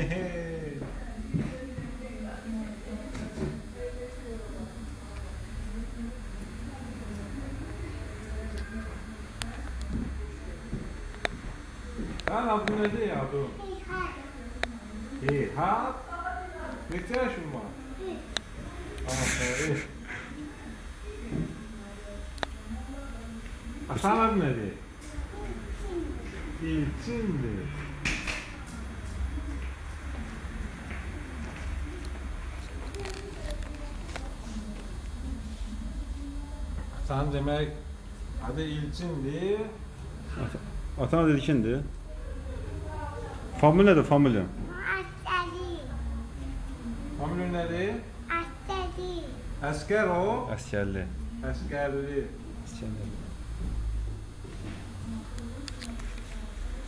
Sen adı nedir ya adı? İlhat. Neçə yaşın var? Aferin. Atan adı nedir? İlçindir. Sen demek adı İlçindir. Atan adı İlkindir. Familya nədir, familya? Familya nedir? Askeri. Asker o. Əsgərli. Askerli. Əsgərli.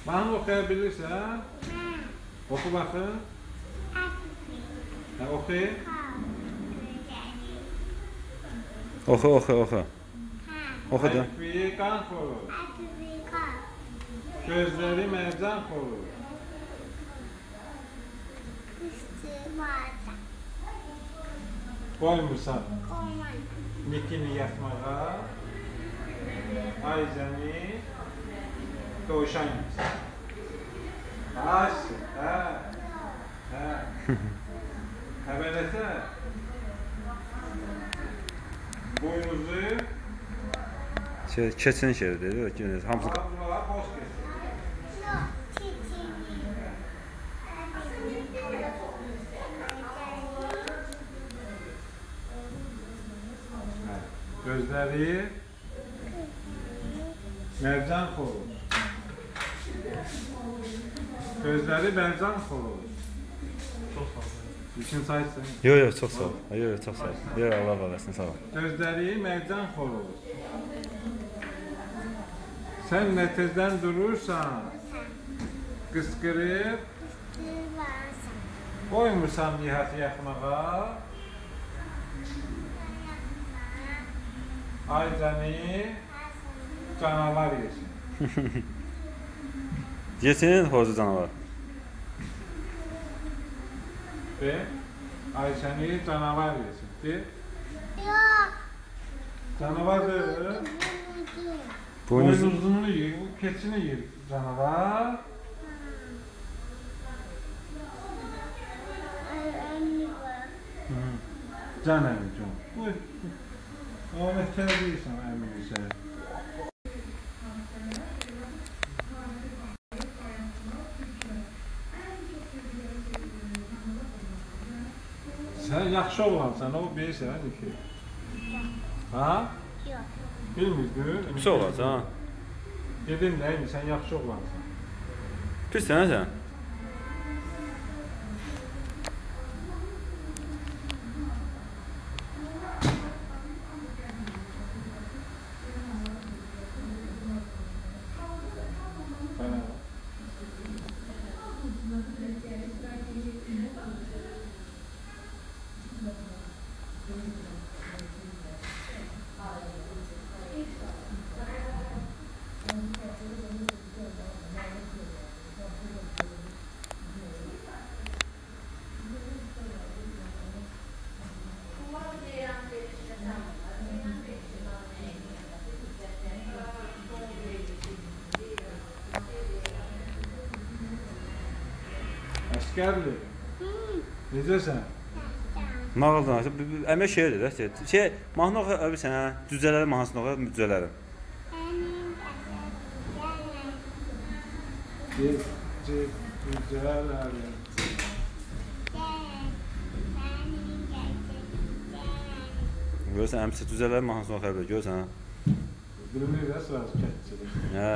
Bana okuyabilirsen. Oku bakın. Oku. Oxu. Oxu da. Ayakbiyi kan korur. Gözleri mercan korur. Koymuşsan Nikini yatmağa, Ayzəni doğuşan yapsın. Aşk, Həbələsə boynuzu Keçin şeydir, hamısı... Buralar boş kesin. Gözleri mercan korur. Gözleri mercan korur. Çok sağ ol. İçin sayısın. Yok, çok sağ ol. Yok, çok sağ ol. Yok, Allah versin, sağ ol. Gözleri mercan korur. Sen ne tezden durursan, kıskırıp, koymursan nihat yakmağa, Ayzəni canavar yesin. Yesin xorucu canavar. Ve Ayzəni canavar yesin. De. Yok. Canavardır. Boynuzlu. Boynuzunu yer, keçini yer canavar. Can əmi, can. Buyur. Ahmet deyirsən əmini sən. Sən yaxşı oğlansan, o bilirsən ki. Ha? Yok. Bilmirdin? Pis oğlansan, ha? Dedim nəyini, sən yaxşı oğlansan. Pis sənə sən? Əsgərli. Necəsən? Mağazdan, əmək şeydir də. Mahnı oxu, abi sənə düzələri mahnısını oxu, düzələri. Düzələri. Görürsən, əmisi düzələri mahnısını oxu, abi, görürsən, ha? Bilmir də sırası kətçidir. Hə,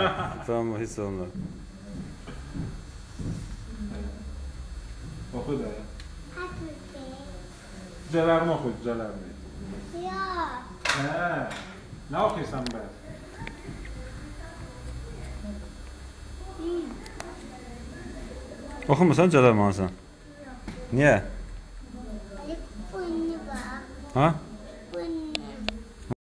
tamam, hiss olunur. Oxu da. Düzələrimi oxu, düzələrimi. Yok. Hə, nə oxuyursan bəs? Oxumursan düzələr mahnısını? Niyə? Boynu var. Ha?